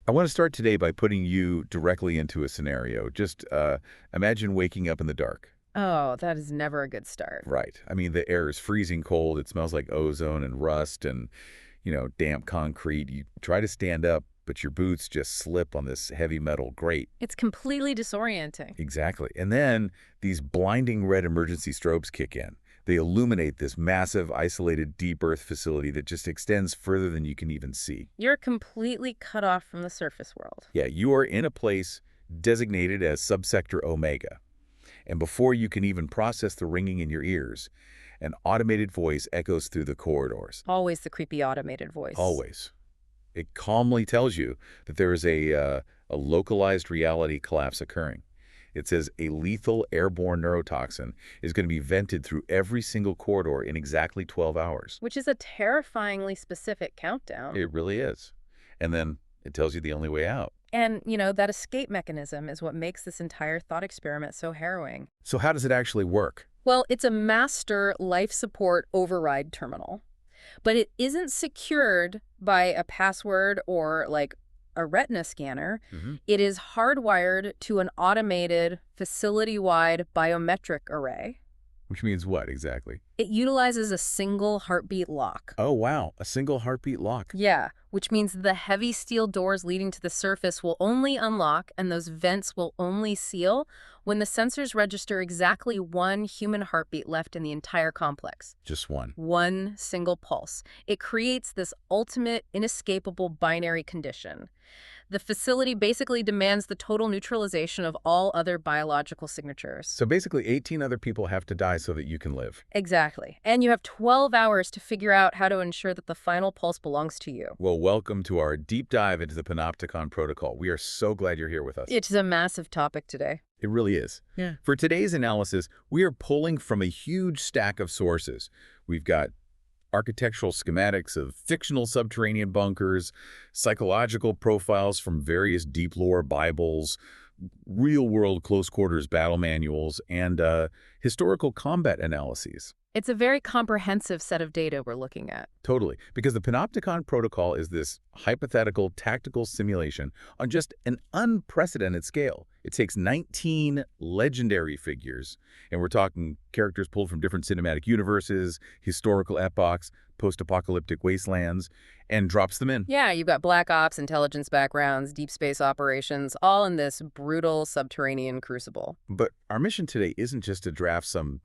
I want to start today by putting you directly into a scenario. Just imagine waking up in the dark. Oh, that is never a good start. Right. I mean, the air is freezing cold. It smells like ozone and rust and, damp concrete. You try to stand up, but your boots just slip on this heavy metal grate. It's completely disorienting. Exactly. And then these blinding red emergency strobes kick in. They illuminate this massive, isolated, deep Earth facility that just extends further than you can even see. You're completely cut off from the surface world. Yeah, you are in a place designated as subsector Omega. And before you can even process the ringing in your ears, an automated voice echoes through the corridors. Always the creepy automated voice. Always. It calmly tells you that there is a localized reality collapse occurring. It says a lethal airborne neurotoxin is going to be vented through every single corridor in exactly 12 hours. Which is a terrifyingly specific countdown. It really is. And then it tells you the only way out. And, that escape mechanism is what makes this entire thought experiment so harrowing. So how does it actually work? Well, it's a master life support override terminal. But it isn't secured by a password or, a retina scanner. It is hardwired to an automated, facility-wide biometric array. Which means what exactly? It utilizes a single heartbeat lock. Oh, wow. A single heartbeat lock. Yeah, which means the heavy steel doors leading to the surface will only unlock and those vents will only seal when the sensors register exactly one human heartbeat left in the entire complex. Just one. One single pulse. It creates this ultimate, inescapable binary condition. The facility basically demands the total neutralization of all other biological signatures. So basically 18 other people have to die so that you can live. Exactly. And you have 12 hours to figure out how to ensure that the final pulse belongs to you. Well, welcome to our deep dive into the Panopticon protocol. We are so glad you're here with us. It's a massive topic today. It really is. Yeah. For today's analysis, we are pulling from a huge stack of sources. We've got architectural schematics of fictional subterranean bunkers, psychological profiles from various deep lore Bibles, real-world close-quarters battle manuals, and historical combat analyses. It's a very comprehensive set of data we're looking at. Totally, because the Panopticon protocol is this hypothetical tactical simulation on just an unprecedented scale. It takes 19 legendary figures, and we're talking characters pulled from different cinematic universes, historical epochs, post-apocalyptic wastelands, and drops them in. Yeah, you've got Black Ops, intelligence backgrounds, deep space operations, all in this brutal subterranean crucible. But our mission today isn't just to draft some,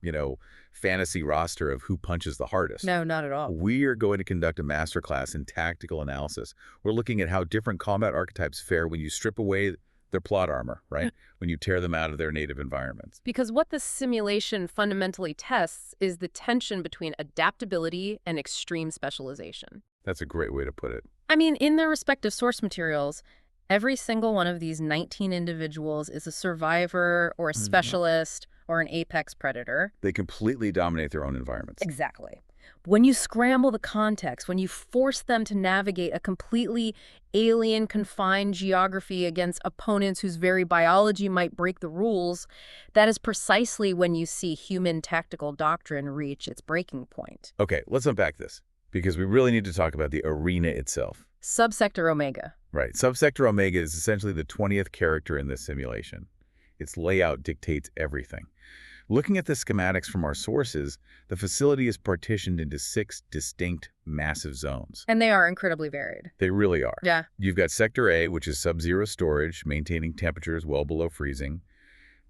fantasy roster of who punches the hardest. No, not at all. We are going to conduct a masterclass in tactical analysis. We're looking at how different combat archetypes fare when you strip away their plot armor, right? When you tear them out of their native environments. Because what this simulation fundamentally tests is the tension between adaptability and extreme specialization. That's a great way to put it. I mean, in their respective source materials, every single one of these 19 individuals is a survivor or a specialist or an apex predator. They completely dominate their own environments. Exactly. When you scramble the context, when you force them to navigate a completely alien, confined geography against opponents whose very biology might break the rules, that is precisely when you see human tactical doctrine reach its breaking point. Okay, let's unpack this, because we really need to talk about the arena itself. Subsector Omega. Right. Subsector Omega is essentially the 20th character in this simulation. Its layout dictates everything. Looking at the schematics from our sources, the facility is partitioned into 6 distinct, massive zones. And they are incredibly varied. They really are. Yeah. You've got Sector A, which is sub-zero storage, maintaining temperatures well below freezing.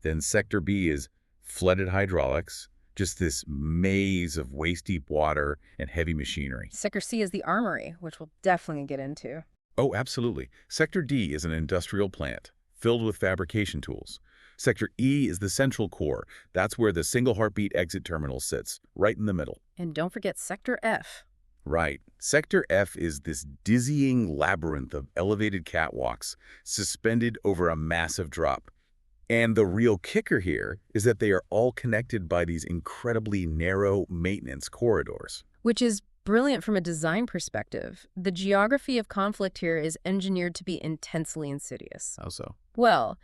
Then Sector B is flooded hydraulics, just this maze of waist-deep water and heavy machinery. Sector C is the armory, which we'll definitely get into. Oh, absolutely. Sector D is an industrial plant filled with fabrication tools. Sector E is the central core. That's where the single heartbeat exit terminal sits, right in the middle. And don't forget Sector F. Right. Sector F is this dizzying labyrinth of elevated catwalks suspended over a massive drop. And the real kicker here is that they are all connected by these incredibly narrow maintenance corridors. Which is brilliant from a design perspective. The geography of conflict here is engineered to be intensely insidious. How so? Well,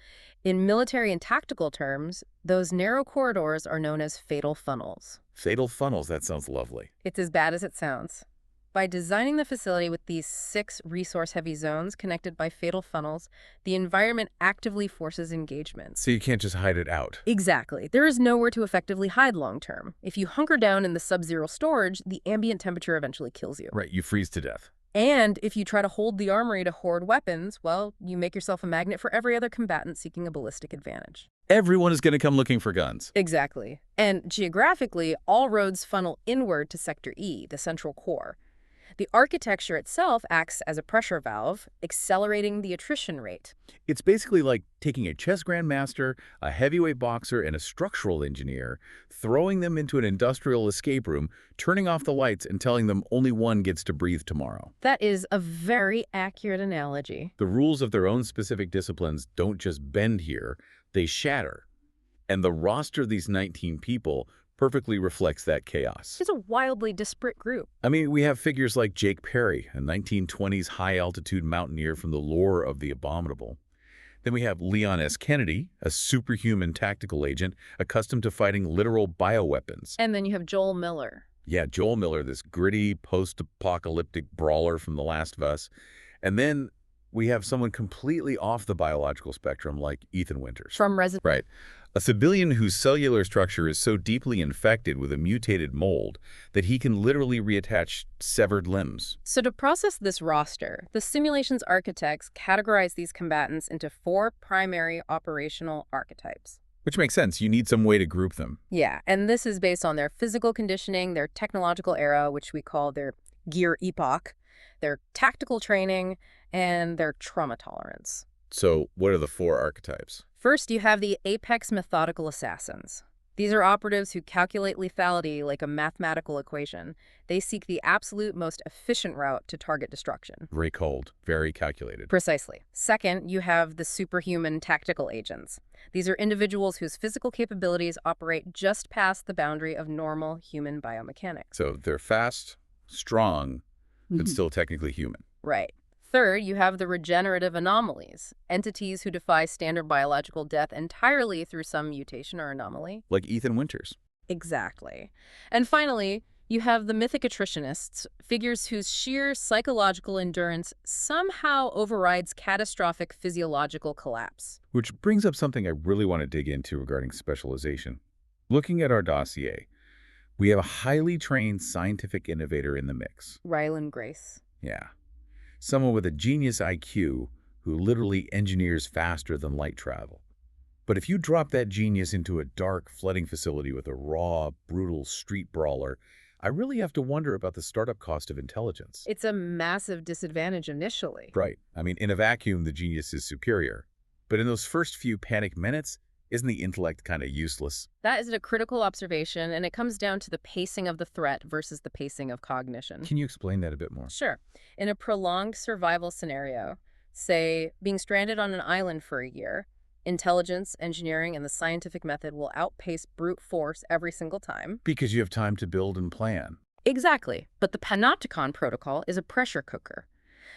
in military and tactical terms, those narrow corridors are known as fatal funnels. Fatal funnels, that sounds lovely. It's as bad as it sounds. By designing the facility with these 6 resource-heavy zones connected by fatal funnels, the environment actively forces engagement. So you can't just hide it out. Exactly. There is nowhere to effectively hide long-term. If you hunker down in the sub-zero storage, the ambient temperature eventually kills you. Right, you freeze to death. And if you try to hold the armory to hoard weapons, well, you make yourself a magnet for every other combatant seeking a ballistic advantage. Everyone is going to come looking for guns. Exactly. And geographically, all roads funnel inward to Sector E, the central core. The architecture itself acts as a pressure valve, accelerating the attrition rate. It's basically like taking a chess grandmaster, a heavyweight boxer, and a structural engineer, throwing them into an industrial escape room, turning off the lights, and telling them only one gets to breathe tomorrow. That is a very accurate analogy. The rules of their own specific disciplines don't just bend here, they shatter. And the roster of these 19 people perfectly reflects that chaos. It's a wildly disparate group. I mean, we have figures like Jake Perry, a 1920s high-altitude mountaineer from the lore of the abominable. Then we have Leon S. Kennedy, a superhuman tactical agent accustomed to fighting literal bioweapons. And then you have Joel Miller. Yeah, Joel Miller, this gritty, post-apocalyptic brawler from The Last of Us. And then we have someone completely off the biological spectrum like Ethan Winters. From Resident. Right. A civilian whose cellular structure is so deeply infected with a mutated mold that he can literally reattach severed limbs. So to process this roster, the simulation's architects categorize these combatants into 4 primary operational archetypes. Which makes sense. You need some way to group them. Yeah, and this is based on their physical conditioning, their technological era, which we call their gear epoch, their tactical training, and their trauma tolerance. So what are the 4 archetypes? First, you have the apex methodical assassins. These are operatives who calculate lethality like a mathematical equation. They seek the absolute most efficient route to target destruction. Very cold, very calculated. Precisely. Second, you have the superhuman tactical agents. These are individuals whose physical capabilities operate just past the boundary of normal human biomechanics. So they're fast, strong, but still technically human. Right. Third, you have the regenerative anomalies, entities who defy standard biological death entirely through some mutation or anomaly. Like Ethan Winters. Exactly. And finally, you have the mythic attritionists, figures whose sheer psychological endurance somehow overrides catastrophic physiological collapse. Which brings up something I really want to dig into regarding specialization. Looking at our dossier, we have a highly trained scientific innovator in the mix. Ryland Grace. Yeah. Someone with a genius IQ who literally engineers faster than light travel. But if you drop that genius into a dark flooding facility with a raw, brutal street brawler, I really have to wonder about the startup cost of intelligence. It's a massive disadvantage initially. Right. I mean, in a vacuum, the genius is superior. But in those first few panic minutes, isn't the intellect kind of useless? That is a critical observation, and it comes down to the pacing of the threat versus the pacing of cognition. Can you explain that a bit more? Sure. In a prolonged survival scenario, say being stranded on an island for a year, intelligence, engineering, and the scientific method will outpace brute force every single time. Because you have time to build and plan. Exactly. But the Panopticon protocol is a pressure cooker.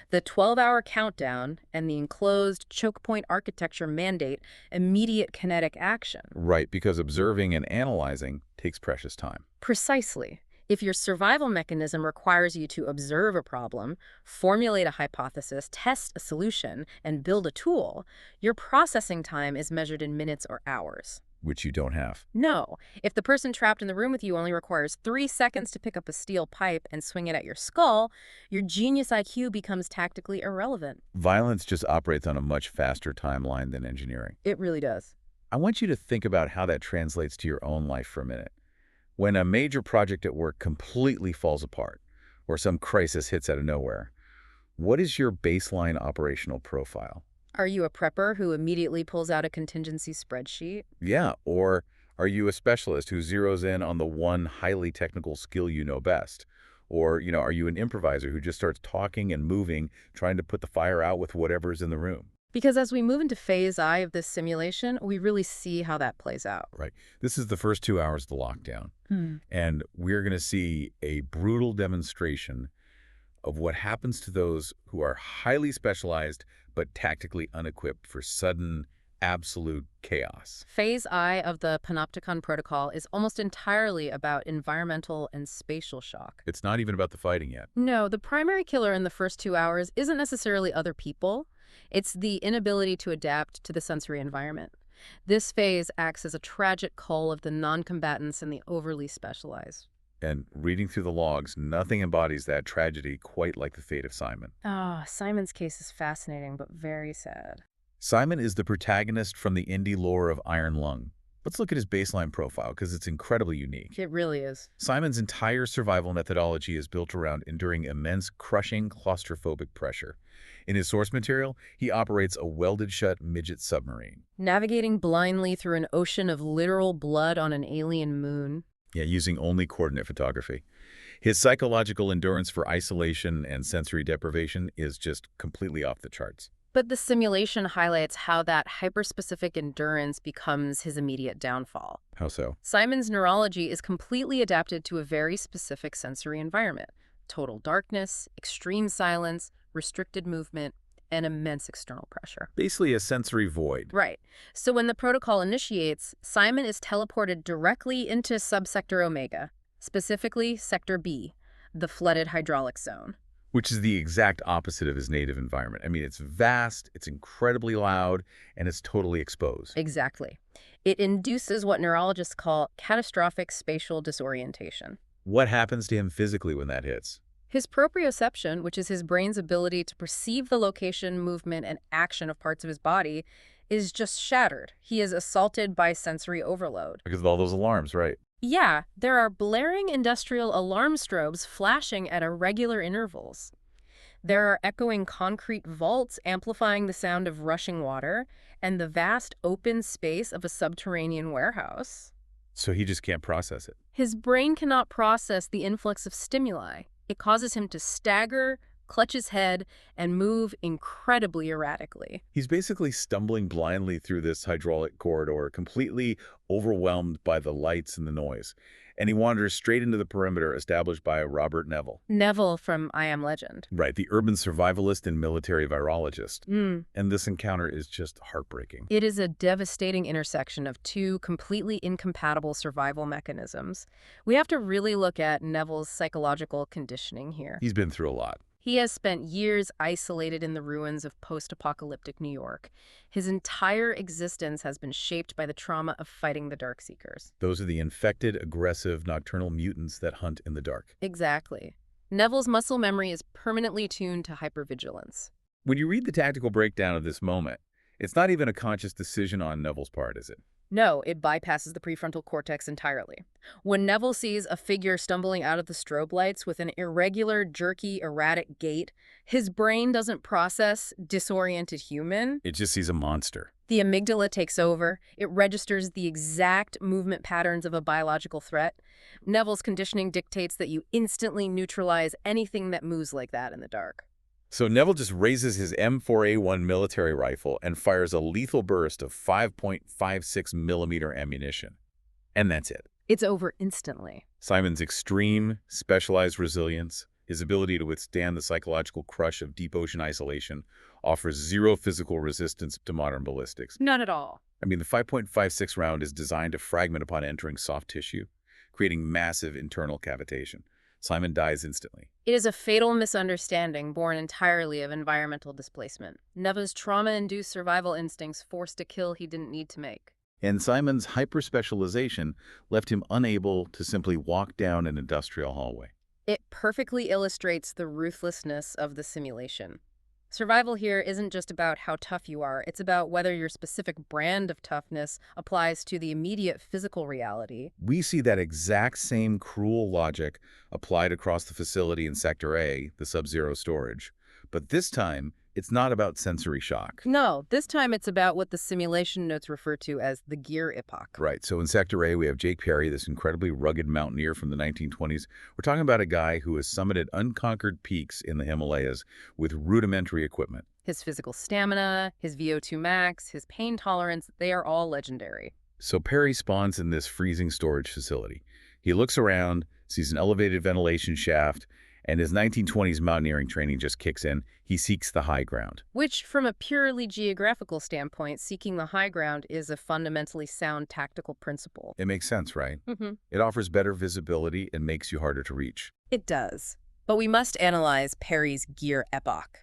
The 12-hour countdown and the enclosed choke point architecture mandate immediate kinetic action. Right, because observing and analyzing takes precious time. Precisely. If your survival mechanism requires you to observe a problem, formulate a hypothesis, test a solution, and build a tool, your processing time is measured in minutes or hours. Which you don't have. No. If the person trapped in the room with you only requires 3 seconds to pick up a steel pipe and swing it at your skull, your genius IQ becomes tactically irrelevant. Violence just operates on a much faster timeline than engineering. It really does. I want you to think about how that translates to your own life for a minute. When a major project at work completely falls apart, or some crisis hits out of nowhere, what is your baseline operational profile? Are you a prepper who immediately pulls out a contingency spreadsheet? Yeah, or are you a specialist who zeroes in on the one highly technical skill you know best? Or, are you an improviser who just starts talking and moving, trying to put the fire out with whatever's in the room? Because as we move into phase I of this simulation, we really see how that plays out. Right. This is the first 2 hours of the lockdown. And we're going to see a brutal demonstration of what happens to those who are highly specialized but tactically unequipped for sudden, absolute chaos. Phase I of the Panopticon protocol is almost entirely about environmental and spatial shock. It's not even about the fighting yet. No, the primary killer in the first 2 hours isn't necessarily other people. It's the inability to adapt to the sensory environment. This phase acts as a tragic cull of the non-combatants and the overly specialized. And reading through the logs, nothing embodies that tragedy quite like the fate of Simon. Ah, Simon's case is fascinating, but very sad. Simon is the protagonist from the indie lore of Iron Lung. Let's look at his baseline profile because it's incredibly unique. It really is. Simon's entire survival methodology is built around enduring immense, crushing, claustrophobic pressure. In his source material, he operates a welded-shut midget submarine. Navigating blindly through an ocean of literal blood on an alien moon. Yeah, using only coordinate photography. His psychological endurance for isolation and sensory deprivation is just completely off the charts. But the simulation highlights how that hyperspecific endurance becomes his immediate downfall. How so? Simon's neurology is completely adapted to a very specific sensory environment. Total darkness, extreme silence, restricted movement, and immense external pressure. Basically a sensory void. Right. So when the protocol initiates, Simon is teleported directly into subsector Omega, specifically Sector B, the flooded hydraulic zone. Which is the exact opposite of his native environment. I mean, it's vast, it's incredibly loud, and it's totally exposed. Exactly. It induces what neurologists call catastrophic spatial disorientation. What happens to him physically when that hits? His proprioception, which is his brain's ability to perceive the location, movement, and action of parts of his body, is just shattered. He is assaulted by sensory overload. Because of all those alarms, right? Yeah, there are blaring industrial alarm strobes flashing at irregular intervals. There are echoing concrete vaults amplifying the sound of rushing water and the vast open space of a subterranean warehouse. So he just can't process it. His brain cannot process the influx of stimuli. It causes him to stagger, clutch his head, and move incredibly erratically. He's basically stumbling blindly through this hydraulic corridor, completely overwhelmed by the lights and the noise. And he wanders straight into the perimeter established by Robert Neville. Neville from I Am Legend. Right, the urban survivalist and military virologist. And this encounter is just heartbreaking. It is a devastating intersection of two completely incompatible survival mechanisms. We have to really look at Neville's psychological conditioning here. He's been through a lot. He has spent years isolated in the ruins of post-apocalyptic New York. His entire existence has been shaped by the trauma of fighting the Darkseekers. Those are the infected, aggressive, nocturnal mutants that hunt in the dark. Exactly. Neville's muscle memory is permanently tuned to hypervigilance. When you read the tactical breakdown of this moment, it's not even a conscious decision on Neville's part, is it? No, it bypasses the prefrontal cortex entirely. When Neville sees a figure stumbling out of the strobe lights with an irregular, jerky, erratic gait, his brain doesn't process disoriented human. It just sees a monster. The amygdala takes over. It registers the exact movement patterns of a biological threat. Neville's conditioning dictates that you instantly neutralize anything that moves like that in the dark. So Neville just raises his M4A1 military rifle and fires a lethal burst of 5.56 millimeter ammunition. And that's it. It's over instantly. Simon's extreme, specialized resilience, his ability to withstand the psychological crush of deep ocean isolation, offers zero physical resistance to modern ballistics. None at all. I mean, the 5.56 round is designed to fragment upon entering soft tissue, creating massive internal cavitation. Simon dies instantly. It is a fatal misunderstanding born entirely of environmental displacement. Neville's trauma-induced survival instincts forced a kill he didn't need to make. And Simon's hyperspecialization left him unable to simply walk down an industrial hallway. It perfectly illustrates the ruthlessness of the simulation. Survival here isn't just about how tough you are, it's about whether your specific brand of toughness applies to the immediate physical reality. We see that exact same cruel logic applied across the facility in Sector A, the sub-zero storage. But this time, it's not about sensory shock. No, this time it's about what the simulation notes refer to as the gear epoch. Right, so in Sector A, we have Jake Perry, this incredibly rugged mountaineer from the 1920s. We're talking about a guy who has summited unconquered peaks in the Himalayas with rudimentary equipment. His physical stamina, his VO2 max, his pain tolerance, they are all legendary. So Perry spawns in this freezing storage facility. He looks around, sees an elevated ventilation shaft, and his 1920s mountaineering training just kicks in. He seeks the high ground. Which, from a purely geographical standpoint, seeking the high ground is a fundamentally sound tactical principle. It makes sense, right? Mm-hmm. It offers better visibility and makes you harder to reach. It does. But we must analyze Perry's gear epoch.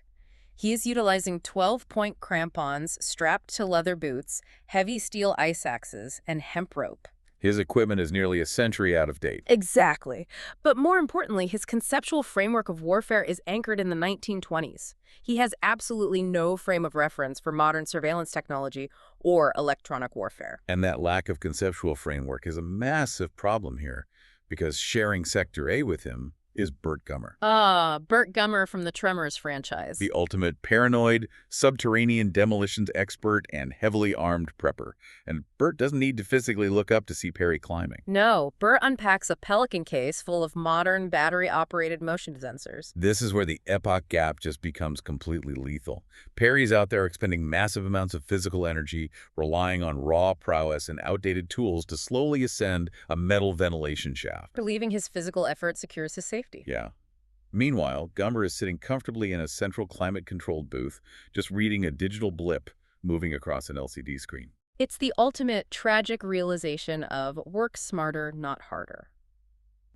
He is utilizing 12-point crampons strapped to leather boots, heavy steel ice axes, and hemp rope. His equipment is nearly a century out of date. Exactly. But more importantly, his conceptual framework of warfare is anchored in the 1920s. He has absolutely no frame of reference for modern surveillance technology or electronic warfare. And that lack of conceptual framework is a massive problem here, because sharing Sector A with him is Burt Gummer. Burt Gummer from the Tremors franchise. The ultimate paranoid, subterranean demolitions expert and heavily armed prepper. And Burt doesn't need to physically look up to see Perry climbing. No, Burt unpacks a Pelican case full of modern battery-operated motion sensors. This is where the epoch gap just becomes completely lethal. Perry's out there expending massive amounts of physical energy, relying on raw prowess and outdated tools to slowly ascend a metal ventilation shaft. Believing his physical effort secures his safety. Yeah. Meanwhile, Gummer is sitting comfortably in a central climate-controlled booth, just reading a digital blip moving across an LCD screen. It's the ultimate tragic realization of work smarter, not harder.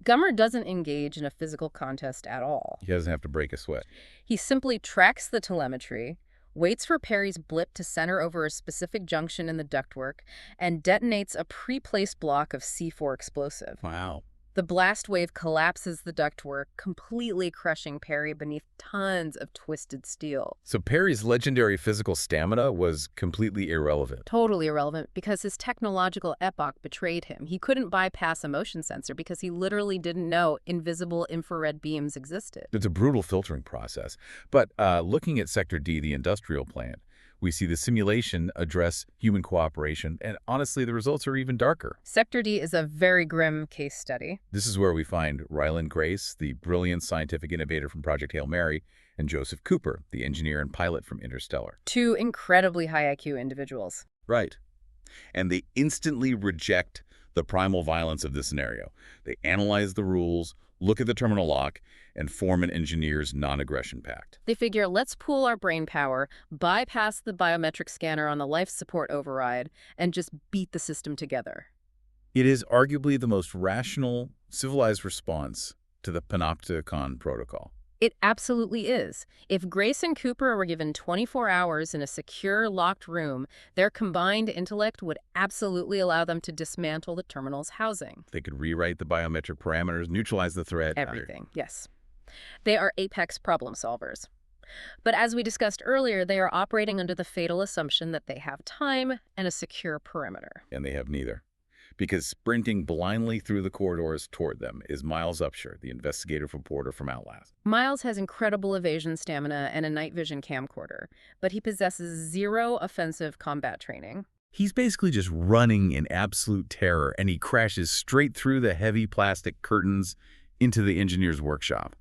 Gummer doesn't engage in a physical contest at all. He doesn't have to break a sweat. He simply tracks the telemetry, waits for Perry's blip to center over a specific junction in the ductwork, and detonates a pre-placed block of C4 explosive. Wow. The blast wave collapses the ductwork, completely crushing Perry beneath tons of twisted steel. So Perry's legendary physical stamina was completely irrelevant. Totally irrelevant, because his technological epoch betrayed him. He couldn't bypass a motion sensor because he literally didn't know invisible infrared beams existed. It's a brutal filtering process. But looking at Sector D, the industrial plant, we see the simulation address human cooperation, and honestly, the results are even darker. Sector D is a very grim case study. This is where we find Ryland Grace, the brilliant scientific innovator from Project Hail Mary, and Joseph Cooper, the engineer and pilot from Interstellar. Two incredibly high IQ individuals. Right. And they instantly reject the primal violence of this scenario. They analyze the rules, look at the terminal lock, and form an engineer's non-aggression pact. They figure, let's pool our brain power, bypass the biometric scanner on the life support override, and just beat the system together. It is arguably the most rational, civilized response to the Panopticon protocol. It absolutely is. If Grace and Cooper were given 24 hours in a secure, locked room, their combined intellect would absolutely allow them to dismantle the terminal's housing. They could rewrite the biometric parameters, neutralize the threat. Everything, yes. They are apex problem solvers. But as we discussed earlier, they are operating under the fatal assumption that they have time and a secure perimeter. And they have neither. Because sprinting blindly through the corridors toward them is Miles Upshur, the investigative reporter from Outlast. Miles has incredible evasion stamina and a night vision camcorder, but he possesses zero offensive combat training. He's basically just running in absolute terror, and he crashes straight through the heavy plastic curtains into the engineer's workshop.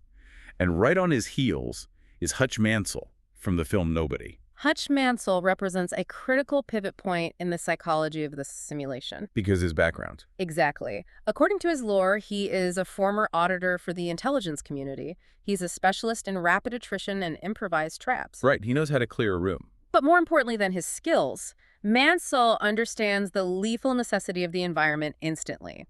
And right on his heels is Hutch Mansell from the film Nobody. Hutch Mansell represents a critical pivot point in the psychology of this simulation. Because his background. Exactly. According to his lore, he is a former auditor for the intelligence community. He's a specialist in rapid attrition and improvised traps. Right, he knows how to clear a room. But more importantly than his skills, Mansell understands the lethal necessity of the environment instantly.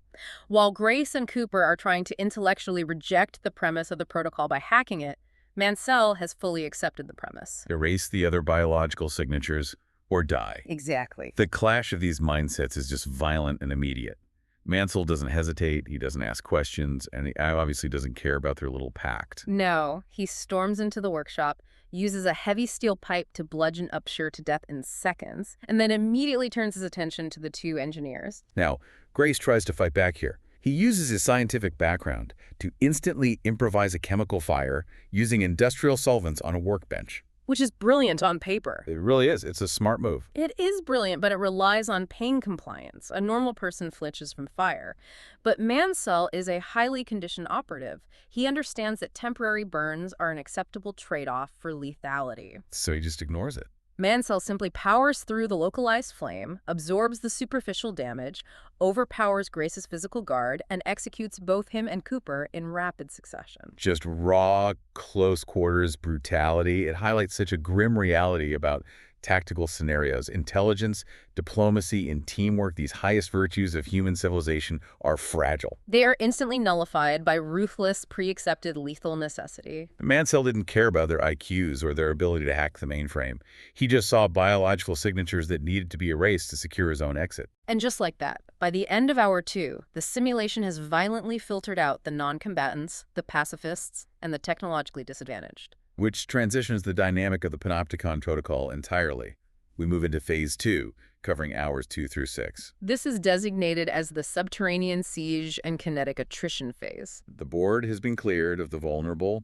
While Grace and Cooper are trying to intellectually reject the premise of the protocol by hacking it, Mansell has fully accepted the premise. Erase the other biological signatures or die. Exactly. The clash of these mindsets is just violent and immediate. Mansell doesn't hesitate, he doesn't ask questions, and he obviously doesn't care about their little pact. No, he storms into the workshop, uses a heavy steel pipe to bludgeon Upshur to death in seconds, and then immediately turns his attention to the two engineers. Now, Grace tries to fight back here. He uses his scientific background to instantly improvise a chemical fire using industrial solvents on a workbench. Which is brilliant on paper. It really is. It's a smart move. It is brilliant, but it relies on pain compliance. A normal person flinches from fire. But Mansell is a highly conditioned operative. He understands that temporary burns are an acceptable trade-off for lethality. So he just ignores it. Mansell simply powers through the localized flame, absorbs the superficial damage, overpowers Grace's physical guard, and executes both him and Cooper in rapid succession. Just raw, close quarters brutality. It highlights such a grim reality about tactical scenarios. Intelligence, diplomacy, and teamwork, these highest virtues of human civilization, are fragile. They are instantly nullified by ruthless, pre-accepted lethal necessity. Mansell didn't care about their IQs or their ability to hack the mainframe. He just saw biological signatures that needed to be erased to secure his own exit. And just like that, by the end of Hour 2, the simulation has violently filtered out the non-combatants, the pacifists, and the technologically disadvantaged. Which transitions the dynamic of the Panopticon protocol entirely. We move into Phase 2, covering Hours 2 through 6. This is designated as the subterranean siege and kinetic attrition phase. The board has been cleared of the vulnerable.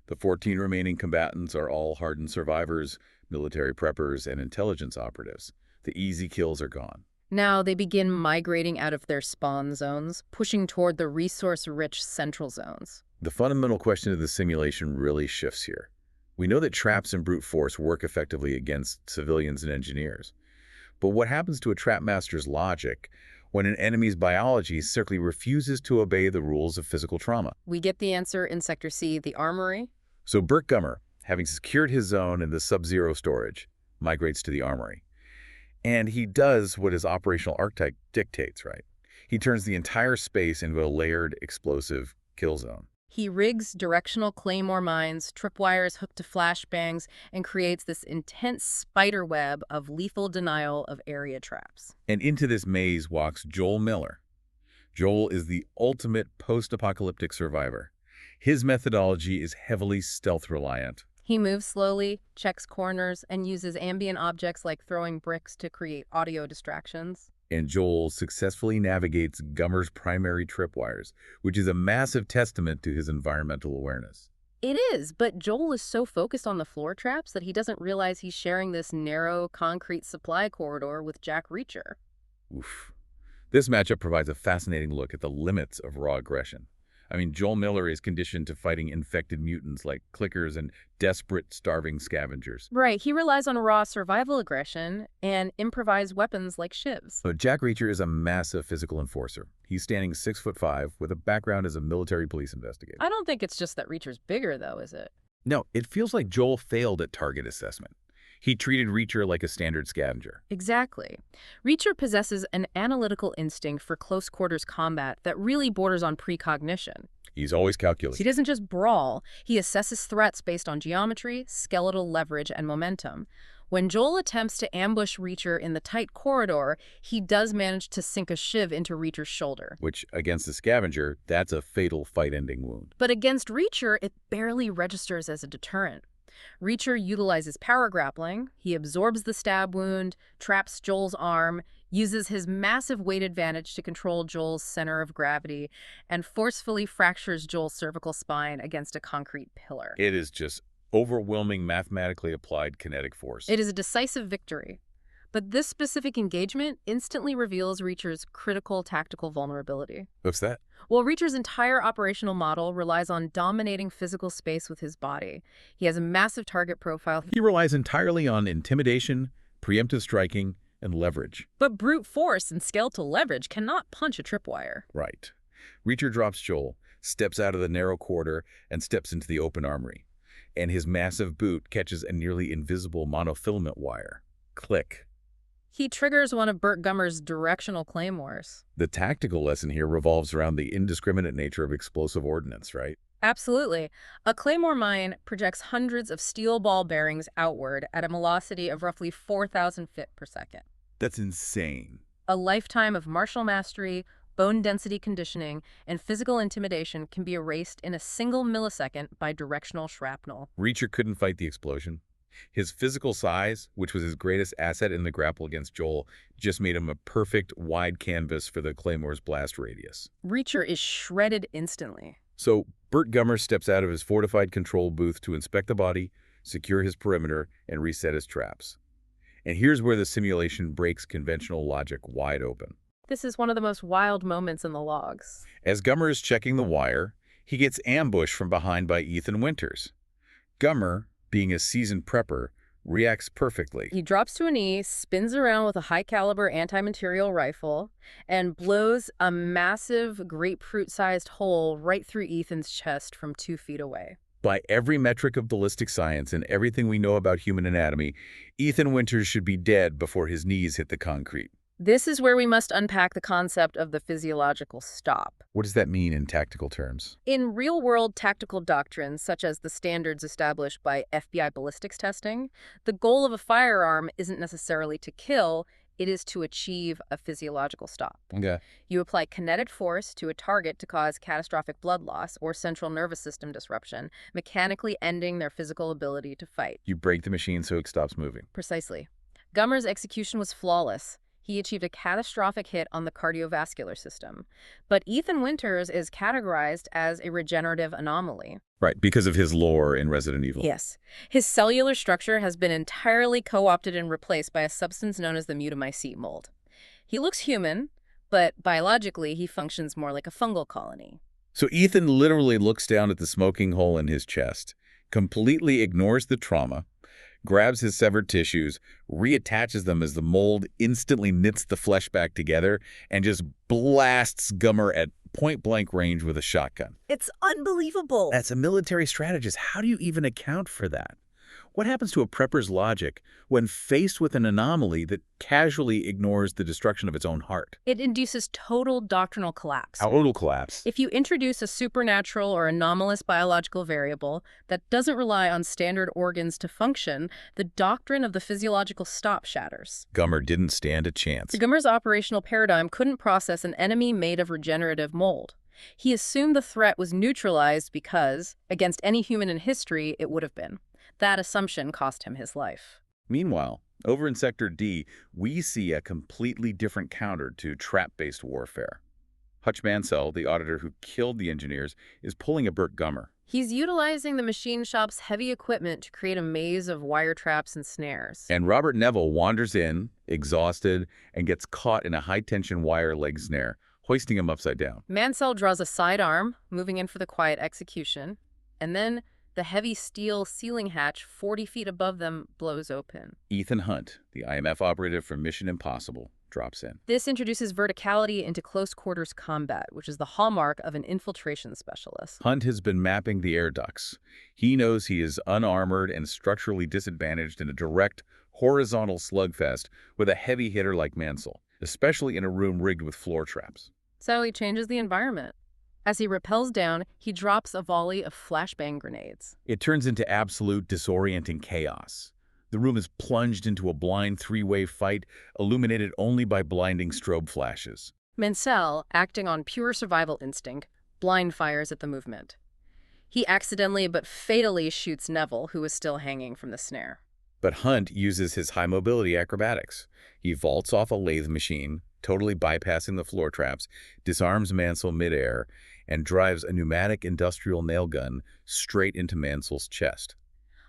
The 14 remaining combatants are all hardened survivors, military preppers, and intelligence operatives. The easy kills are gone. Now they begin migrating out of their spawn zones, pushing toward the resource-rich central zones. The fundamental question of the simulation really shifts here. We know that traps and brute force work effectively against civilians and engineers. But what happens to a trap master's logic when an enemy's biology simply refuses to obey the rules of physical trauma? We get the answer in Sector C, the armory. So Burt Gummer, having secured his zone in the sub-zero storage, migrates to the armory. And he does what his operational archetype dictates, right? He turns the entire space into a layered, explosive kill zone. He rigs directional claymore mines, tripwires hooked to flashbangs, and creates this intense spider web of lethal denial of area traps. And into this maze walks Joel Miller. Joel is the ultimate post-apocalyptic survivor. His methodology is heavily stealth-reliant. He moves slowly, checks corners, and uses ambient objects like throwing bricks to create audio distractions. And Joel successfully navigates Gummer's primary tripwires, which is a massive testament to his environmental awareness. It is, but Joel is so focused on the floor traps that he doesn't realize he's sharing this narrow, concrete supply corridor with Jack Reacher. Oof. This matchup provides a fascinating look at the limits of raw aggression. I mean, Joel Miller is conditioned to fighting infected mutants like clickers and desperate, starving scavengers. Right, he relies on raw survival aggression and improvised weapons like shivs. But Jack Reacher is a massive physical enforcer. He's standing 6'5" with a background as a military police investigator. I don't think it's just that Reacher's bigger, though, is it? No, it feels like Joel failed at target assessment. He treated Reacher like a standard scavenger. Exactly. Reacher possesses an analytical instinct for close-quarters combat that really borders on precognition. He's always calculating. He doesn't just brawl. He assesses threats based on geometry, skeletal leverage, and momentum. When Joel attempts to ambush Reacher in the tight corridor, he does manage to sink a shiv into Reacher's shoulder. Which, against a scavenger, that's a fatal fight-ending wound. But against Reacher, it barely registers as a deterrent. Reacher utilizes power grappling. He absorbs the stab wound, traps Joel's arm, uses his massive weight advantage to control Joel's center of gravity, and forcefully fractures Joel's cervical spine against a concrete pillar. It is just overwhelming, mathematically applied kinetic force. It is a decisive victory. But this specific engagement instantly reveals Reacher's critical tactical vulnerability. What's that? Well, Reacher's entire operational model relies on dominating physical space with his body. He has a massive target profile. He relies entirely on intimidation, preemptive striking, and leverage. But brute force and skeletal leverage cannot punch a tripwire. Right. Reacher drops Joel, steps out of the narrow corridor, and steps into the open armory. And his massive boot catches a nearly invisible monofilament wire. Click. He triggers one of Burt Gummer's directional claymores. The tactical lesson here revolves around the indiscriminate nature of explosive ordnance, right? Absolutely. A claymore mine projects hundreds of steel ball bearings outward at a velocity of roughly 4,000 feet per second. That's insane. A lifetime of martial mastery, bone density conditioning, and physical intimidation can be erased in a single millisecond by directional shrapnel. Reacher couldn't fight the explosion. His physical size, which was his greatest asset in the grapple against Joel, just made him a perfect wide canvas for the Claymore's blast radius. Reacher is shredded instantly. So Burt Gummer steps out of his fortified control booth to inspect the body, secure his perimeter, and reset his traps. And here's where the simulation breaks conventional logic wide open. This is one of the most wild moments in the logs. As Gummer is checking the wire, he gets ambushed from behind by Ethan Winters. Gummer, being a seasoned prepper, reacts perfectly. He drops to a knee, spins around with a high-caliber anti-material rifle, and blows a massive grapefruit-sized hole right through Ethan's chest from 2 feet away. By every metric of ballistic science and everything we know about human anatomy, Ethan Winters should be dead before his knees hit the concrete. This is where we must unpack the concept of the physiological stop. What does that mean in tactical terms? In real-world tactical doctrines, such as the standards established by FBI ballistics testing, the goal of a firearm isn't necessarily to kill, it is to achieve a physiological stop. Okay. You apply kinetic force to a target to cause catastrophic blood loss or central nervous system disruption, mechanically ending their physical ability to fight. You break the machine so it stops moving. Precisely. Gummer's execution was flawless. He achieved a catastrophic hit on the cardiovascular system. But Ethan Winters is categorized as a regenerative anomaly. Right, because of his lore in Resident Evil. Yes. His cellular structure has been entirely co-opted and replaced by a substance known as the mutamycete mold. He looks human, but biologically he functions more like a fungal colony. So Ethan literally looks down at the smoking hole in his chest, completely ignores the trauma, grabs his severed tissues, reattaches them as the mold instantly knits the flesh back together, and just blasts Gummer at point-blank range with a shotgun. It's unbelievable. As a military strategist, how do you even account for that? What happens to a prepper's logic when faced with an anomaly that casually ignores the destruction of its own heart? It induces total doctrinal collapse. Total collapse. If you introduce a supernatural or anomalous biological variable that doesn't rely on standard organs to function, the doctrine of the physiological stop shatters. Gummer didn't stand a chance. Gummer's operational paradigm couldn't process an enemy made of regenerative mold. He assumed the threat was neutralized because, against any human in history, it would have been. That assumption cost him his life. Meanwhile, over in Sector D, we see a completely different counter to trap-based warfare. Hutch Mansell, the auditor who killed the engineers, is pulling a Burt Gummer. He's utilizing the machine shop's heavy equipment to create a maze of wire traps and snares. And Robert Neville wanders in, exhausted, and gets caught in a high-tension wire leg snare, hoisting him upside down. Mansell draws a sidearm, moving in for the quiet execution, and then the heavy steel ceiling hatch 40 feet above them blows open. Ethan Hunt, the IMF operative from Mission Impossible, drops in. This introduces verticality into close-quarters combat, which is the hallmark of an infiltration specialist. Hunt has been mapping the air ducts. He knows he is unarmored and structurally disadvantaged in a direct, horizontal slugfest with a heavy hitter like Mansell, especially in a room rigged with floor traps. So he changes the environment. As he rappels down, he drops a volley of flashbang grenades. It turns into absolute disorienting chaos. The room is plunged into a blind three-way fight, illuminated only by blinding strobe flashes. Mansell, acting on pure survival instinct, blind fires at the movement. He accidentally but fatally shoots Neville, who is still hanging from the snare. But Hunt uses his high-mobility acrobatics. He vaults off a lathe machine, totally bypassing the floor traps, disarms Mansell midair, and drives a pneumatic industrial nail gun straight into Mansell's chest.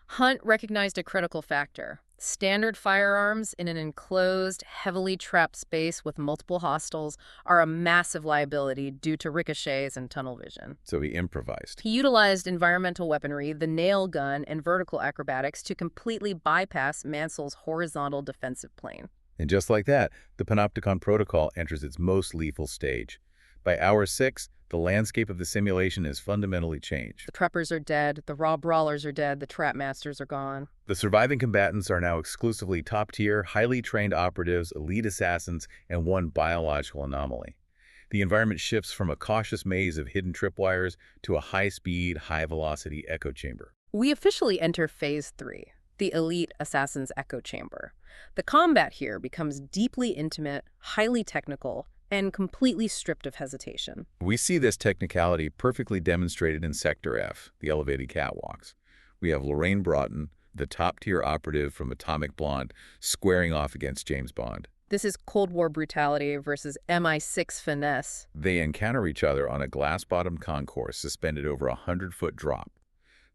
Hunt recognized a critical factor. Standard firearms in an enclosed, heavily trapped space with multiple hostiles are a massive liability due to ricochets and tunnel vision. So he improvised. He utilized environmental weaponry, the nail gun, and vertical acrobatics to completely bypass Mansell's horizontal defensive plane. And just like that, the Panopticon protocol enters its most lethal stage. By hour 6, the landscape of the simulation is fundamentally changed. The preppers are dead, the raw brawlers are dead, the trap masters are gone. The surviving combatants are now exclusively top-tier, highly trained operatives, elite assassins, and one biological anomaly. The environment shifts from a cautious maze of hidden tripwires to a high-speed, high-velocity echo chamber. We officially enter Phase 3, the elite assassin's echo chamber. The combat here becomes deeply intimate, highly technical, and completely stripped of hesitation. We see this technicality perfectly demonstrated in Sector F, the elevated catwalks. We have Lorraine Broughton, the top-tier operative from Atomic Blonde, squaring off against James Bond. This is Cold War brutality versus MI6 finesse. They encounter each other on a glass-bottomed concourse suspended over a 100-foot drop.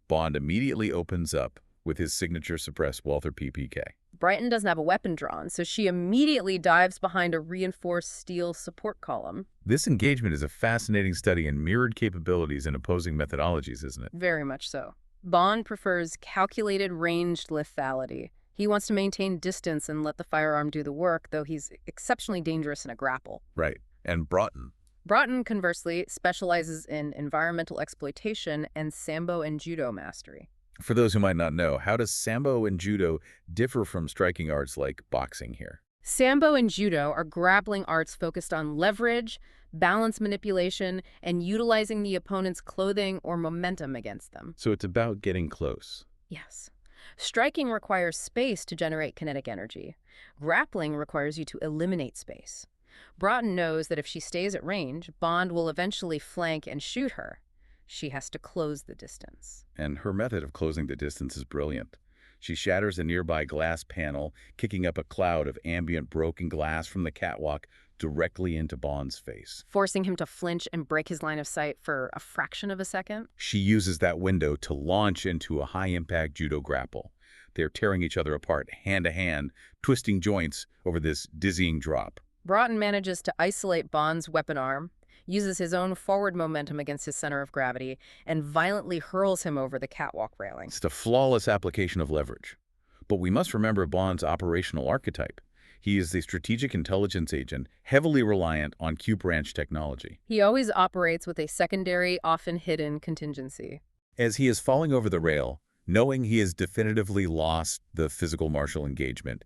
Bond immediately opens up with his signature suppressed Walther PPK. Brighton doesn't have a weapon drawn, so she immediately dives behind a reinforced steel support column. This engagement is a fascinating study in mirrored capabilities and opposing methodologies, isn't it? Very much so. Bond prefers calculated ranged lethality. He wants to maintain distance and let the firearm do the work, though he's exceptionally dangerous in a grapple. Right. And Broughton. Broughton, conversely, specializes in environmental exploitation and sambo and judo mastery. For those who might not know, how does Sambo and Judo differ from striking arts like boxing here? Sambo and judo are grappling arts focused on leverage, balance manipulation, and utilizing the opponent's clothing or momentum against them. So it's about getting close. Yes. Striking requires space to generate kinetic energy. Grappling requires you to eliminate space. Broughton knows that if she stays at range, Bond will eventually flank and shoot her. She has to close the distance. And her method of closing the distance is brilliant. She shatters a nearby glass panel, kicking up a cloud of ambient broken glass from the catwalk directly into Bond's face. Forcing him to flinch and break his line of sight for a fraction of a second. She uses that window to launch into a high-impact judo grapple. They're tearing each other apart hand to hand, twisting joints over this dizzying drop. Broughton manages to isolate Bond's weapon arm, uses his own forward momentum against his center of gravity, and violently hurls him over the catwalk railing. It's a flawless application of leverage. But we must remember Bond's operational archetype. He is the strategic intelligence agent, heavily reliant on Q-branch technology. He always operates with a secondary, often hidden contingency. As he is falling over the rail, knowing he has definitively lost the physical martial engagement,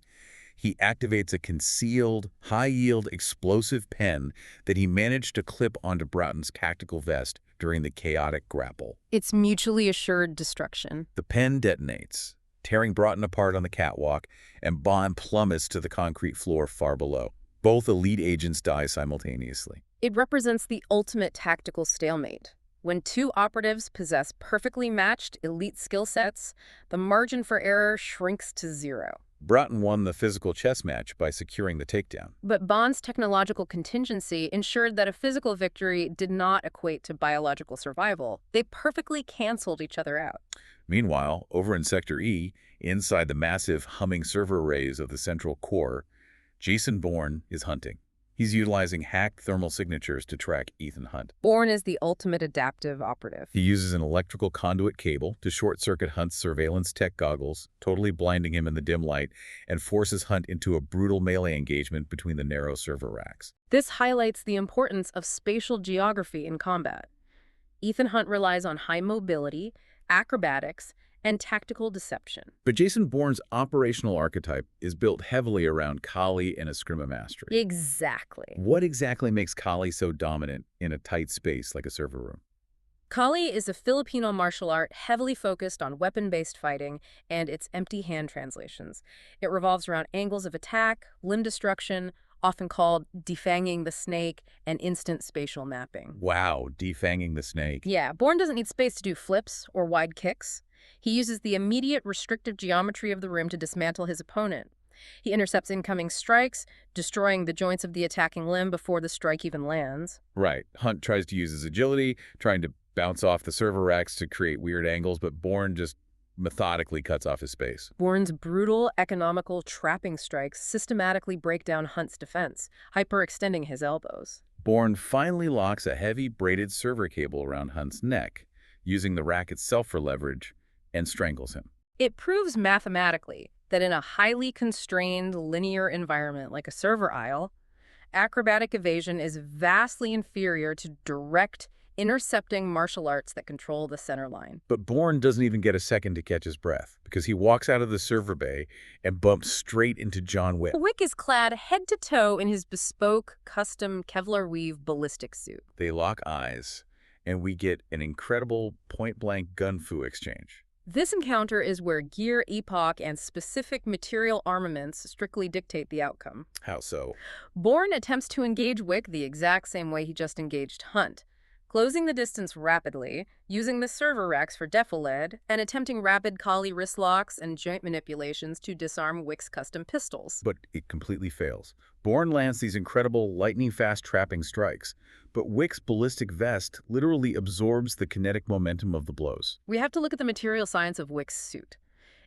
he activates a concealed, high-yield explosive pen that he managed to clip onto Broughton's tactical vest during the chaotic grapple. It's mutually assured destruction. The pen detonates, tearing Broughton apart on the catwalk, and Bond plummets to the concrete floor far below. Both elite agents die simultaneously. It represents the ultimate tactical stalemate. When two operatives possess perfectly matched elite skill sets, the margin for error shrinks to zero. Broughton won the physical chess match by securing the takedown. But Bond's technological contingency ensured that a physical victory did not equate to biological survival. They perfectly canceled each other out. Meanwhile, over in Sector E, inside the massive humming server arrays of the central core, Jason Bourne is hunting. He's utilizing hacked thermal signatures to track Ethan Hunt. Bourne is the ultimate adaptive operative. He uses an electrical conduit cable to short-circuit Hunt's surveillance tech goggles, totally blinding him in the dim light, and forces Hunt into a brutal melee engagement between the narrow server racks. This highlights the importance of spatial geography in combat. Ethan Hunt relies on high mobility, acrobatics, and tactical deception. But Jason Bourne's operational archetype is built heavily around Kali and Eskrima mastery. Exactly. What exactly makes Kali so dominant in a tight space like a server room? Kali is a Filipino martial art heavily focused on weapon-based fighting and its empty hand translations. It revolves around angles of attack, limb destruction, often called defanging the snake, and instant spatial mapping. Wow, defanging the snake. Yeah, Bourne doesn't need space to do flips or wide kicks. He uses the immediate restrictive geometry of the room to dismantle his opponent. He intercepts incoming strikes, destroying the joints of the attacking limb before the strike even lands. Right. Hunt tries to use his agility, trying to bounce off the server racks to create weird angles, but Bourne just methodically cuts off his space. Bourne's brutal, economical trapping strikes systematically break down Hunt's defense, hyperextending his elbows. Bourne finally locks a heavy braided server cable around Hunt's neck, using the rack itself for leverage, and strangles him. It proves mathematically that in a highly constrained linear environment like a server aisle, acrobatic evasion is vastly inferior to direct, intercepting martial arts that control the center line. But Bourne doesn't even get a second to catch his breath, because he walks out of the server bay and bumps straight into John Wick. Wick is clad head to toe in his bespoke, custom Kevlar weave ballistic suit. They lock eyes, and we get an incredible point-blank gun-fu exchange. This encounter is where gear, epoch, and specific material armaments strictly dictate the outcome. How so? Bourne attempts to engage Wick the exact same way he just engaged Hunt, closing the distance rapidly, using the server racks for defilade, and attempting rapid collie wrist locks and joint manipulations to disarm Wick's custom pistols. But it completely fails. Bourne lands these incredible lightning-fast trapping strikes, but Wick's ballistic vest literally absorbs the kinetic momentum of the blows. We have to look at the material science of Wick's suit.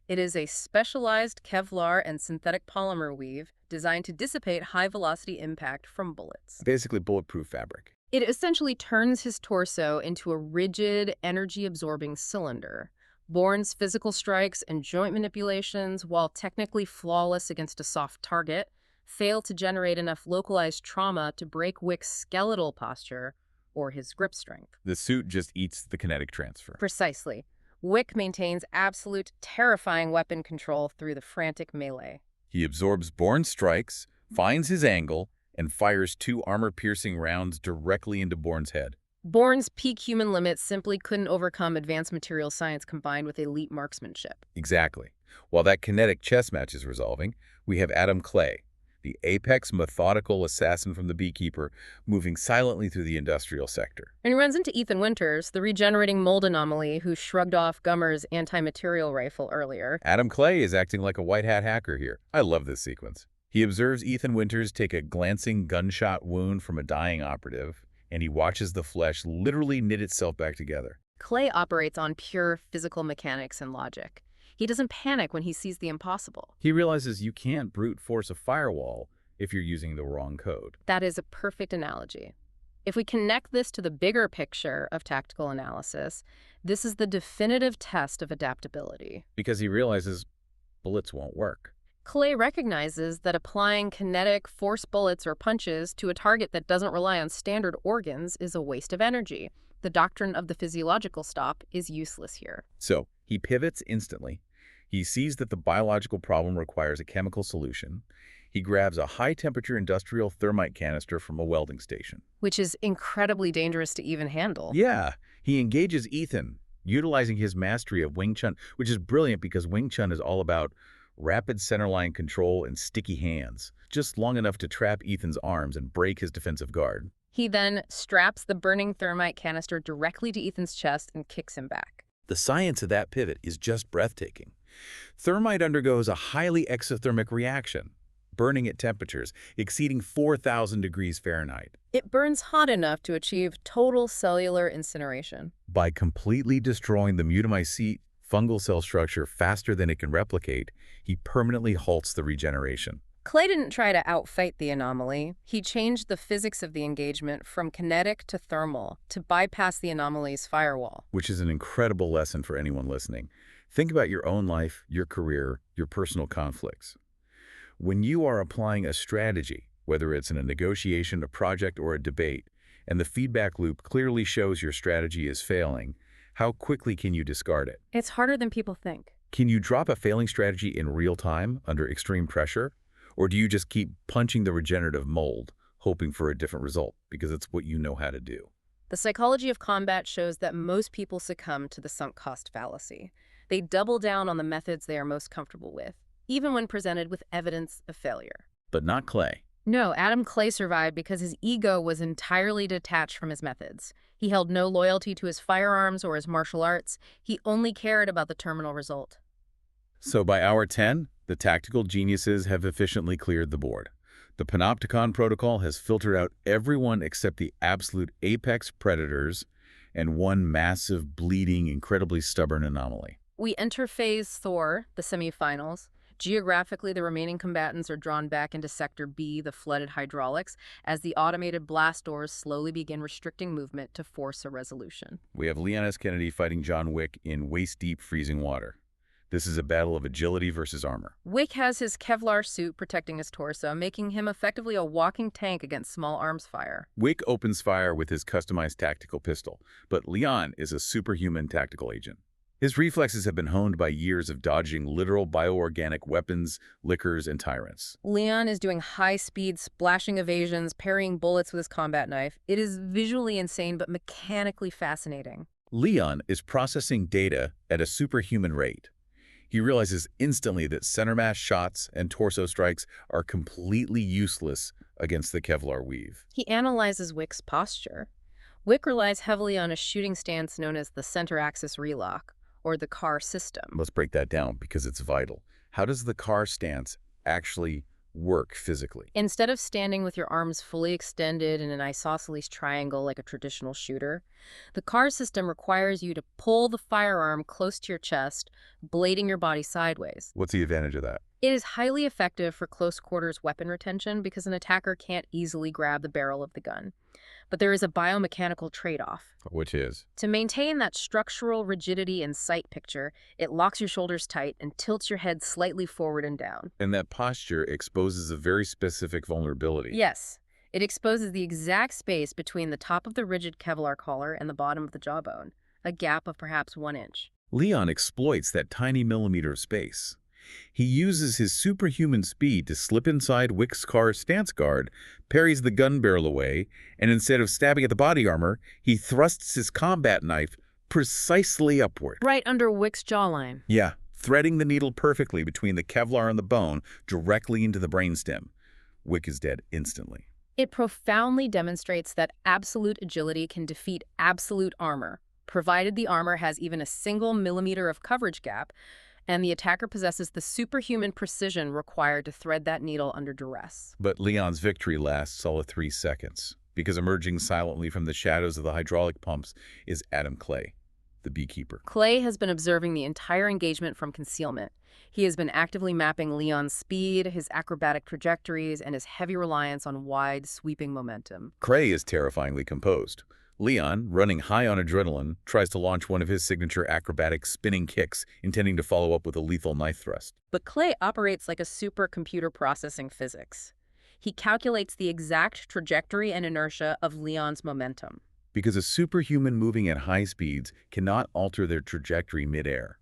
It is a specialized Kevlar and synthetic polymer weave designed to dissipate high-velocity impact from bullets. Basically bulletproof fabric. It essentially turns his torso into a rigid, energy-absorbing cylinder. Bourne's physical strikes and joint manipulations, while technically flawless against a soft target, fail to generate enough localized trauma to break Wick's skeletal posture or his grip strength. The suit just eats the kinetic transfer. Precisely. Wick maintains absolute, terrifying weapon control through the frantic melee. He absorbs Bourne's strikes, finds his angle, and fires 2 armor-piercing rounds directly into Bourne's head. Bourne's peak human limits simply couldn't overcome advanced material science combined with elite marksmanship. Exactly. While that kinetic chess match is resolving, we have Adam Clay, the apex methodical assassin from the Beekeeper, moving silently through the industrial sector. And he runs into Ethan Winters, the regenerating mold anomaly who shrugged off Gummer's anti-material rifle earlier. Adam Clay is acting like a white hat hacker here. I love this sequence. He observes Ethan Winters take a glancing gunshot wound from a dying operative, and he watches the flesh literally knit itself back together. Clay operates on pure physical mechanics and logic. He doesn't panic when he sees the impossible. He realizes you can't brute force a firewall if you're using the wrong code. That is a perfect analogy. If we connect this to the bigger picture of tactical analysis, this is the definitive test of adaptability. Because he realizes bullets won't work. Clay recognizes that applying kinetic force bullets or punches to a target that doesn't rely on standard organs is a waste of energy. The doctrine of the physiological stop is useless here. So he pivots instantly. He sees that the biological problem requires a chemical solution. He grabs a high-temperature industrial thermite canister from a welding station. Which is incredibly dangerous to even handle. Yeah, he engages Ethan, utilizing his mastery of Wing Chun, which is brilliant because Wing Chun is all about rapid centerline control and sticky hands, just long enough to trap Ethan's arms and break his defensive guard. He then straps the burning thermite canister directly to Ethan's chest and kicks him back. The science of that pivot is just breathtaking. Thermite undergoes a highly exothermic reaction, burning at temperatures exceeding 4,000 degrees Fahrenheit. It burns hot enough to achieve total cellular incineration. By completely destroying the mutamycete fungal cell structure faster than it can replicate, he permanently halts the regeneration. Clay didn't try to outfight the anomaly. He changed the physics of the engagement from kinetic to thermal to bypass the anomaly's firewall. Which is an incredible lesson for anyone listening. Think about your own life, your career, your personal conflicts. When you are applying a strategy, whether it's in a negotiation, a project, or a debate, and the feedback loop clearly shows your strategy is failing, how quickly can you discard it? It's harder than people think. Can you drop a failing strategy in real time under extreme pressure? Or do you just keep punching the regenerative mold, hoping for a different result because it's what you know how to do? The psychology of combat shows that most people succumb to the sunk cost fallacy. They double down on the methods they are most comfortable with, even when presented with evidence of failure. But not Clay. No, Adam Clay survived because his ego was entirely detached from his methods. He held no loyalty to his firearms or his martial arts. He only cared about the terminal result. So by hour 10, the tactical geniuses have efficiently cleared the board. The Panopticon protocol has filtered out everyone except the absolute apex predators and one massive, bleeding, incredibly stubborn anomaly. We enter Phase Thor, the semifinals. Geographically, the remaining combatants are drawn back into Sector B, the flooded hydraulics, as the automated blast doors slowly begin restricting movement to force a resolution. We have Leon S. Kennedy fighting John Wick in waist-deep freezing water. This is a battle of agility versus armor. Wick has his Kevlar suit protecting his torso, making him effectively a walking tank against small arms fire. Wick opens fire with his customized tactical pistol, but Leon is a superhuman tactical agent. His reflexes have been honed by years of dodging literal bioorganic weapons, liquors, and tyrants. Leon is doing high-speed, splashing evasions, parrying bullets with his combat knife. It is visually insane, but mechanically fascinating. Leon is processing data at a superhuman rate. He realizes instantly that center mass shots and torso strikes are completely useless against the Kevlar weave. He analyzes Wick's posture. Wick relies heavily on a shooting stance known as the center axis relock, or the CAR system. Let's break that down because it's vital. How does the CAR stance actually work physically? Instead of standing with your arms fully extended in an isosceles triangle like a traditional shooter, the CAR system requires you to pull the firearm close to your chest, blading your body sideways. What's the advantage of that? It is highly effective for close quarters weapon retention because an attacker can't easily grab the barrel of the gun. But there is a biomechanical trade-off. Which is? To maintain that structural rigidity in sight picture, it locks your shoulders tight and tilts your head slightly forward and down. And that posture exposes a very specific vulnerability. Yes, it exposes the exact space between the top of the rigid Kevlar collar and the bottom of the jawbone, a gap of perhaps 1 inch. Leon exploits that tiny millimeter of space. He uses his superhuman speed to slip inside Wick's car's stance guard, parries the gun barrel away, and instead of stabbing at the body armor, he thrusts his combat knife precisely upward. Right under Wick's jawline. Yeah, threading the needle perfectly between the Kevlar and the bone, directly into the brainstem. Wick is dead instantly. It profoundly demonstrates that absolute agility can defeat absolute armor, provided the armor has even a single millimeter of coverage gap, and the attacker possesses the superhuman precision required to thread that needle under duress. But Leon's victory lasts all of 3 seconds, because emerging silently from the shadows of the hydraulic pumps is Adam Clay, the beekeeper. Clay has been observing the entire engagement from concealment. He has been actively mapping Leon's speed, his acrobatic trajectories, and his heavy reliance on wide, sweeping momentum. Clay is terrifyingly composed. Leon, running high on adrenaline, tries to launch one of his signature acrobatic spinning kicks, intending to follow up with a lethal knife thrust. But Clay operates like a supercomputer processing physics. He calculates the exact trajectory and inertia of Leon's momentum. Because a superhuman moving at high speeds cannot alter their trajectory midair.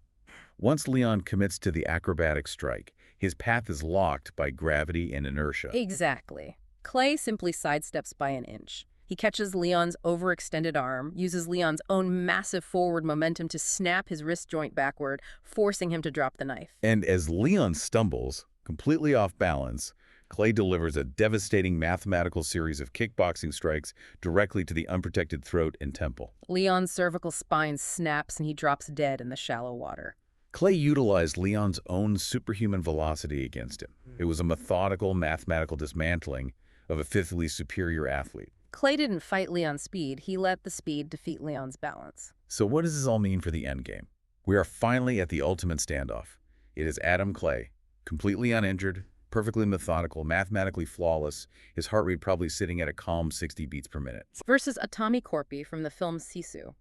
Once Leon commits to the acrobatic strike, his path is locked by gravity and inertia. Exactly. Clay simply sidesteps by an inch. He catches Leon's overextended arm, uses Leon's own massive forward momentum to snap his wrist joint backward, forcing him to drop the knife. And as Leon stumbles, completely off balance, Clay delivers a devastating mathematical series of kickboxing strikes directly to the unprotected throat and temple. Leon's cervical spine snaps and he drops dead in the shallow water. Clay utilized Leon's own superhuman velocity against him. It was a methodical, mathematical dismantling of a fifthly superior athlete. Clay didn't fight Leon's speed, he let the speed defeat Leon's balance. So what does this all mean for the endgame? We are finally at the ultimate standoff. It is Adam Clay, completely uninjured, perfectly methodical, mathematically flawless, his heart rate probably sitting at a calm 60 beats per minute. Versus Atami Korpi from the film Sisu,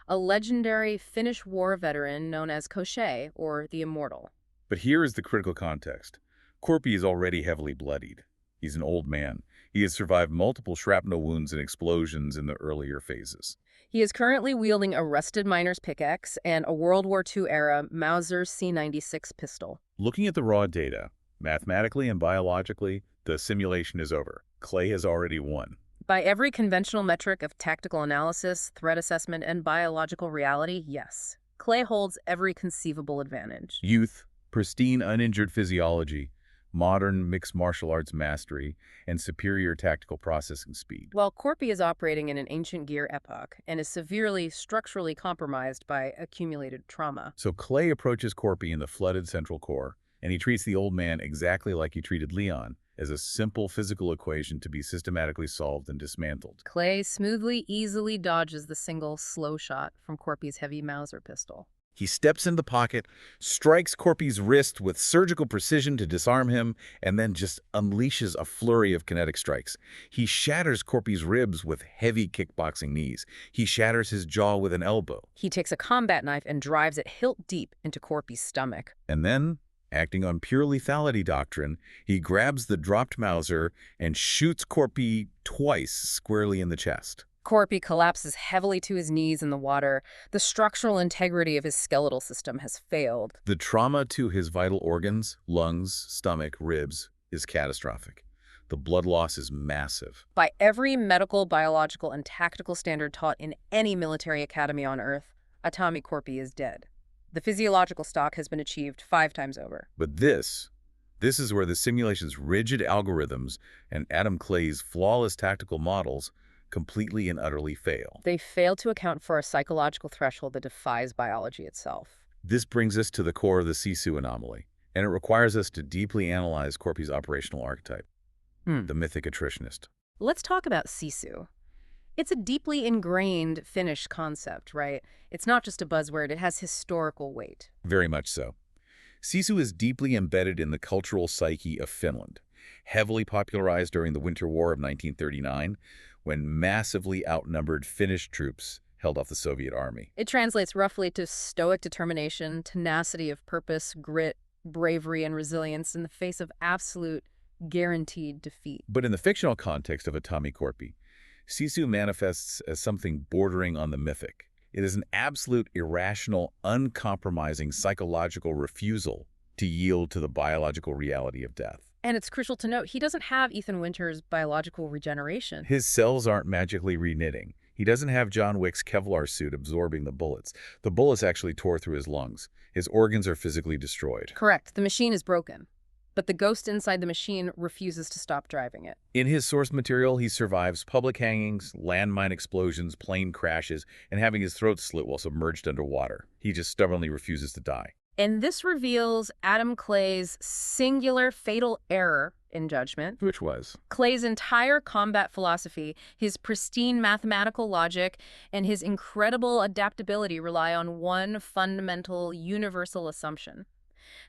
a legendary Finnish war veteran known as Koshé, or the Immortal. But here is the critical context. Korpi is already heavily bloodied. He's an old man. He has survived multiple shrapnel wounds and explosions in the earlier phases. He is currently wielding a rusted miner's pickaxe and a World War II-era Mauser C96 pistol. Looking at the raw data, mathematically and biologically, the simulation is over. Clay has already won. By every conventional metric of tactical analysis, threat assessment, and biological reality, yes. Clay holds every conceivable advantage. Youth, pristine uninjured physiology, modern mixed martial arts mastery, and superior tactical processing speed. While Korpi is operating in an ancient gear epoch and is severely structurally compromised by accumulated trauma. So Clay approaches Korpi in the flooded central core, and he treats the old man exactly like he treated Leon, as a simple physical equation to be systematically solved and dismantled. Clay smoothly, easily dodges the single slow shot from Korpi's heavy Mauser pistol. He steps in the pocket, strikes Korpi's wrist with surgical precision to disarm him, and then just unleashes a flurry of kinetic strikes. He shatters Korpi's ribs with heavy kickboxing knees. He shatters his jaw with an elbow. He takes a combat knife and drives it hilt deep into Korpi's stomach. And then, acting on pure lethality doctrine, he grabs the dropped Mauser and shoots Korpi twice squarely in the chest. Korpi collapses heavily to his knees in the water. The structural integrity of his skeletal system has failed. The trauma to his vital organs, lungs, stomach, ribs, is catastrophic. The blood loss is massive. By every medical, biological, and tactical standard taught in any military academy on Earth, Atami Korpi is dead. The physiological stock has been achieved 5 times over. But this is where the simulation's rigid algorithms and Adam Clay's flawless tactical models completely and utterly fail. They fail to account for a psychological threshold that defies biology itself. This brings us to the core of the Sisu anomaly, and it requires us to deeply analyze Korpi's operational archetype, the mythic attritionist. Let's talk about Sisu. It's a deeply ingrained Finnish concept, right? It's not just a buzzword, it has historical weight. Very much so. Sisu is deeply embedded in the cultural psyche of Finland. Heavily popularized during the Winter War of 1939, when massively outnumbered Finnish troops held off the Soviet army. It translates roughly to stoic determination, tenacity of purpose, grit, bravery, and resilience in the face of absolute, guaranteed defeat. But in the fictional context of Atomic Corpi, Sisu manifests as something bordering on the mythic. It is an absolute, irrational, uncompromising psychological refusal to yield to the biological reality of death. And it's crucial to note, he doesn't have Ethan Winter's biological regeneration. His cells aren't magically reknitting. He doesn't have John Wick's Kevlar suit absorbing the bullets. The bullets actually tore through his lungs. His organs are physically destroyed. Correct. The machine is broken. But the ghost inside the machine refuses to stop driving it. In his source material, he survives public hangings, landmine explosions, plane crashes, and having his throat slit while submerged underwater. He just stubbornly refuses to die. And this reveals Adam Clay's singular fatal error in judgment. Which was? Clay's entire combat philosophy, his pristine mathematical logic, and his incredible adaptability rely on one fundamental universal assumption: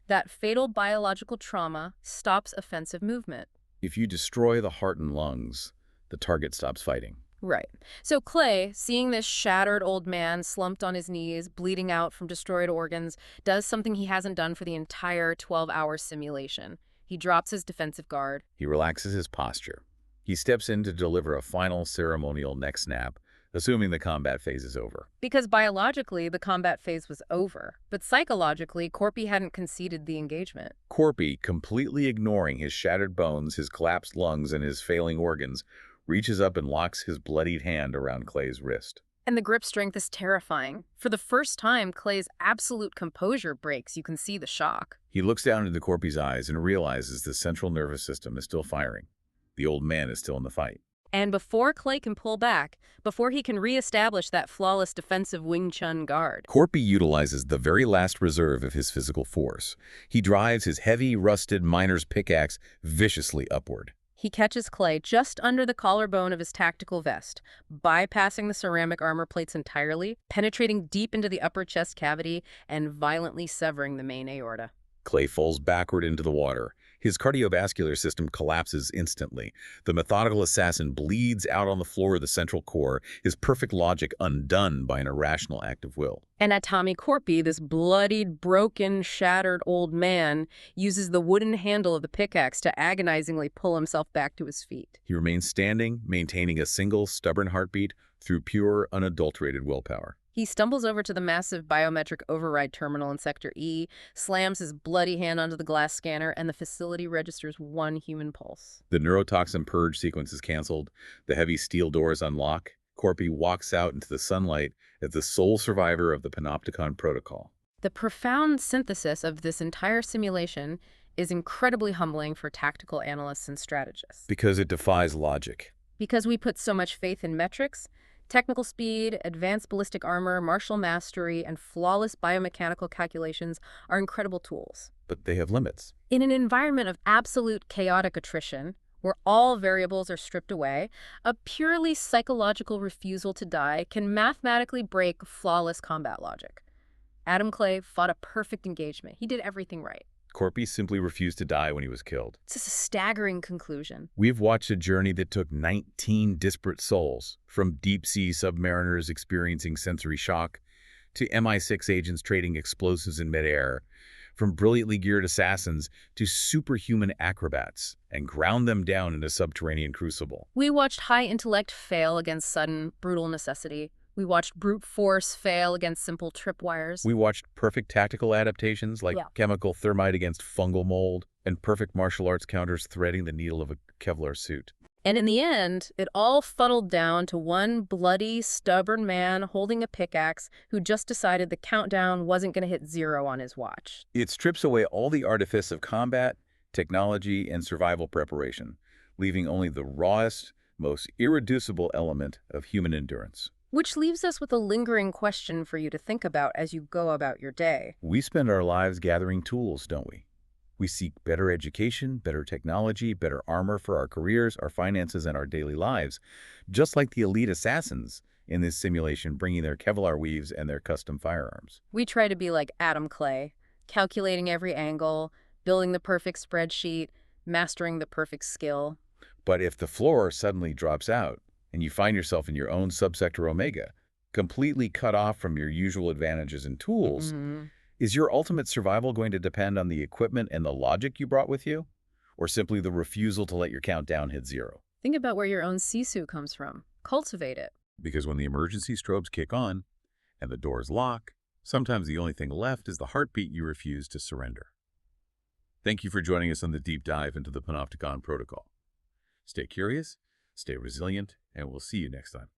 that fatal biological trauma stops offensive movement. If you destroy the heart and lungs, the target stops fighting. Right. So Clay, seeing this shattered old man slumped on his knees, bleeding out from destroyed organs, does something he hasn't done for the entire 12-hour simulation. He drops his defensive guard. He relaxes his posture. He steps in to deliver a final ceremonial neck snap, assuming the combat phase is over. Because biologically, the combat phase was over. But psychologically, Corpi hadn't conceded the engagement. Corpi, completely ignoring his shattered bones, his collapsed lungs, and his failing organs, reaches up and locks his bloodied hand around Clay's wrist. And the grip strength is terrifying. For the first time, Clay's absolute composure breaks. You can see the shock. He looks down into Corpi's eyes and realizes the central nervous system is still firing. The old man is still in the fight. And before Clay can pull back, before he can reestablish that flawless defensive Wing Chun guard, Corpi utilizes the very last reserve of his physical force. He drives his heavy, rusted miner's pickaxe viciously upward. he catches Clay just under the collarbone of his tactical vest, bypassing the ceramic armor plates entirely, penetrating deep into the upper chest cavity, and violently severing the main aorta. Clay falls backward into the water. His cardiovascular system collapses instantly. The methodical assassin bleeds out on the floor of the central core, his perfect logic undone by an irrational act of will. And Atomic Corpi, this bloodied, broken, shattered old man, uses the wooden handle of the pickaxe to agonizingly pull himself back to his feet. He remains standing, maintaining a single, stubborn heartbeat through pure, unadulterated willpower. He stumbles over to the massive biometric override terminal in Sector E, slams his bloody hand onto the glass scanner, and the facility registers one human pulse. The neurotoxin purge sequence is canceled. The heavy steel doors unlock. Corpi walks out into the sunlight as the sole survivor of the Panopticon protocol. The profound synthesis of this entire simulation is incredibly humbling for tactical analysts and strategists. Because it defies logic. Because we put so much faith in metrics, technical speed, advanced ballistic armor, martial mastery, and flawless biomechanical calculations are incredible tools. But they have limits. In an environment of absolute chaotic attrition, where all variables are stripped away, a purely psychological refusal to die can mathematically break flawless combat logic. Adam Clay fought a perfect engagement. He did everything right. Corpi simply refused to die when he was killed. It's just a staggering conclusion. We've watched a journey that took 19 disparate souls, from deep-sea submariners experiencing sensory shock to MI6 agents trading explosives in midair, from brilliantly geared assassins to superhuman acrobats, and ground them down in a subterranean crucible. We watched high intellect fail against sudden, brutal necessity. We watched brute force fail against simple tripwires. We watched perfect tactical adaptations like chemical thermite against fungal mold, and perfect martial arts counters threading the needle of a Kevlar suit. And in the end, it all funneled down to one bloody, stubborn man holding a pickaxe who just decided the countdown wasn't going to hit 0 on his watch. It strips away all the artifice of combat, technology, and survival preparation, leaving only the rawest, most irreducible element of human endurance. Which leaves us with a lingering question for you to think about as you go about your day. We spend our lives gathering tools, don't we? We seek better education, better technology, better armor for our careers, our finances, and our daily lives, just like the elite assassins in this simulation bringing their Kevlar weaves and their custom firearms. We try to be like Adam Clay, calculating every angle, building the perfect spreadsheet, mastering the perfect skill. But if the floor suddenly drops out, and you find yourself in your own subsector Omega, completely cut off from your usual advantages and tools, Hmm. is your ultimate survival going to depend on the equipment and the logic you brought with you? Or simply the refusal to let your countdown hit zero? Think about where your own sisu comes from. Cultivate it. Because when the emergency strobes kick on and the doors lock, sometimes the only thing left is the heartbeat you refuse to surrender. Thank you for joining us on the deep dive into the Panopticon protocol. Stay curious, stay resilient, and we'll see you next time.